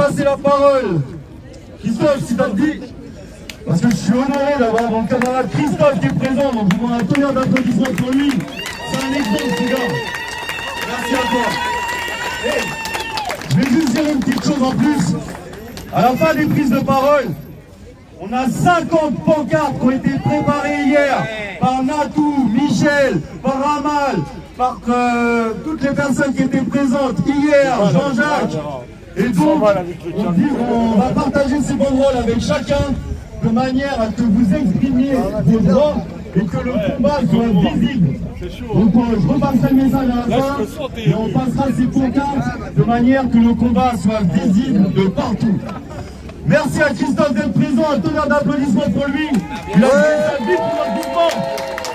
passer la parole. Christophe, si ça te dit, parce que je suis honoré d'avoir mon camarade Christophe qui est présent, donc je vous demande un tonnerre d'applaudissements pour lui. C'est un exemple, ce gars. Merci à toi. Hey, je vais juste dire une petite chose en plus. À la fin des prises de parole, on a 50 pancartes qui ont été préparées hier par Natou, Michel, par Ramal, par toutes les personnes qui étaient présentes hier, Jean-Jacques. Et donc, on va partager ces banderoles avec chacun de manière à que vous exprimiez vos droits et que le combat soit visible. Donc je repasserai le message à la fin et on passera ces pancartes de manière que le combat soit visible de partout. Merci à Christophe d'être présent, un tonnerre d'applaudissements pour lui. Il a donné sa vie pour notre mouvement.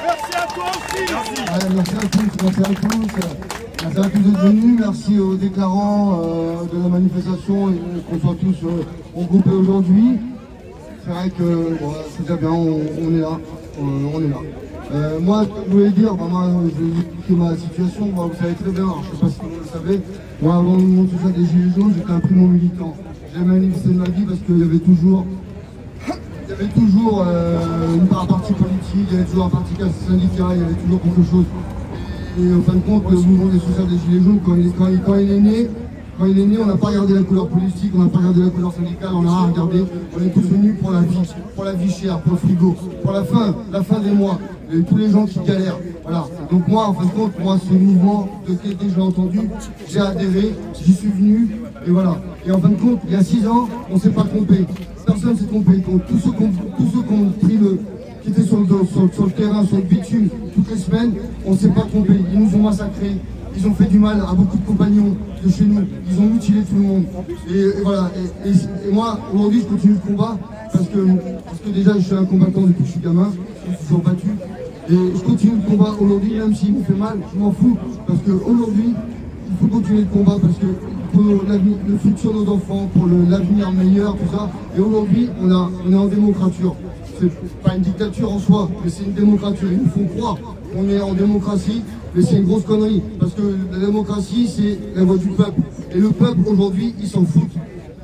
Merci à toi aussi. Merci. Merci à tous, merci à tous. Merci à tous d'être venus, merci aux déclarants de la manifestation et qu'on soit tous regroupés aujourd'hui. C'est vrai que bon, c'est déjà bien, on est là. On est là. Moi, je voulais dire, moi, je vais vous expliquer ma situation. Moi, vous savez très bien, alors, je ne sais pas si vous le savez, moi, avant le mouvement social des Gilets jaunes, j'étais un primo militant. J'ai manifesté de ma vie parce qu'il y avait toujours une partie politique, il y avait toujours un parti syndical, il y avait toujours quelque chose. Et en fin de compte, le mouvement des sociaux des Gilets jaunes, quand il est né, on n'a pas regardé la couleur politique, on n'a pas regardé la couleur syndicale, on a regardé, on est tous venus pour la vie chère, pour le frigo, pour la fin des mois, et tous les gens qui galèrent. Voilà. Donc moi, en fin de compte, moi, ce mouvement, dès que j'ai entendu, j'ai adhéré, j'y suis venu, et voilà. Et en fin de compte, il y a 6 ans, on ne s'est pas trompé. Personne ne s'est trompé. Donc, tous ceux qui ont pris qui étaient sur le terrain, sur le bitume, toutes les semaines, on ne s'est pas trompé. Ils nous ont massacrés. Ils ont fait du mal à beaucoup de compagnons de chez nous. Ils ont mutilé tout le monde. Et voilà. Et moi, aujourd'hui, je continue le combat parce que déjà, je suis un combattant depuis que je suis gamin. Je me suis toujours battu. Et je continue le combat aujourd'hui, même s'il me fait mal, je m'en fous. Parce qu'aujourd'hui, il faut continuer le combat parce que pour le futur de nos enfants, pour l'avenir meilleur, tout ça. Et aujourd'hui, on est en démocrature. C'est pas une dictature en soi, mais c'est une démocrature. Ils nous font croire qu'on est en démocratie, mais c'est une grosse connerie. Parce que la démocratie, c'est la voix du peuple. Et le peuple, aujourd'hui, ils s'en foutent.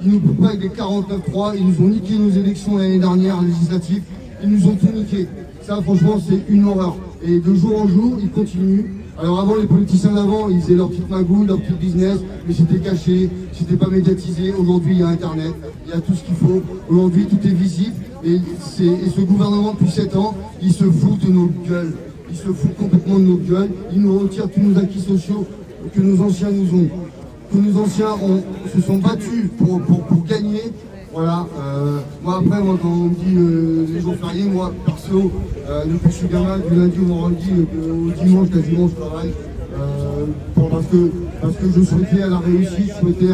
Ils nous coupent pas avec des 49-3, ils nous ont niqué nos élections l'année dernière, législatives. Ils nous ont tout niqué. Ça, franchement, c'est une horreur. Et de jour en jour, ils continuent. Alors avant, les politiciens d'avant, ils faisaient leur petite magouille, leur petit business, mais c'était caché, c'était pas médiatisé. Aujourd'hui, il y a Internet, il y a tout ce qu'il faut. Aujourd'hui, tout est visible. Et ce gouvernement, depuis 7 ans, il se fout de nos gueules. Il se fout complètement de nos gueules. Il nous retire tous nos acquis sociaux que nos anciens nous ont. Que nos anciens se sont battus pour gagner. Voilà. Moi, après, quand on me dit les jours fériés, moi, perso, depuis que je suis gamin, du lundi au vendredi, au dimanche, quasiment, je travaille. Parce que je souhaitais à la réussite, je souhaitais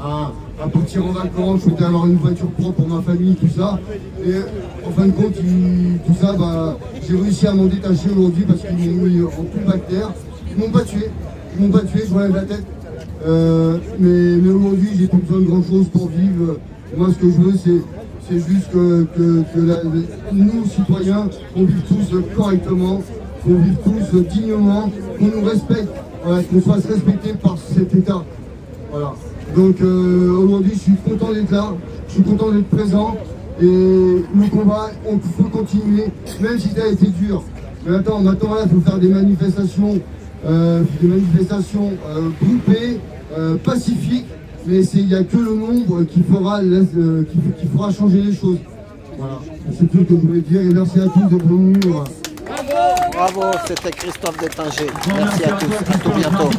à partir en vacances, je souhaitais avoir une voiture propre pour ma famille, tout ça. Et en fin de compte, tout ça, j'ai réussi à m'en détacher aujourd'hui parce qu'ils m'ont mis en tout bactère. Ils m'ont pas tué, je relève la tête. Mais aujourd'hui, j'ai pas besoin de grand chose pour vivre. Moi, ce que je veux, c'est juste que nous, citoyens, qu'on vive tous correctement, qu'on vive tous dignement, qu'on nous respecte, voilà, qu'on se fasse respecter par cet État. Voilà. Donc aujourd'hui, je suis content d'être là, je suis content d'être présent, et le combat, on faut continuer, même si ça a été dur. Mais attends, maintenant, là, il faut faire des manifestations groupées, pacifiques. Mais il n'y a que le nombre qui fera changer les choses. Voilà, c'est tout ce que je voulais dire et merci à tous d'être venus. Bravo, c'était Christophe Détanger. Merci à tous, à tout bientôt.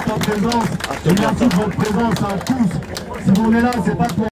Merci de votre présence à tous. Si vous venez là, c'est pas pour...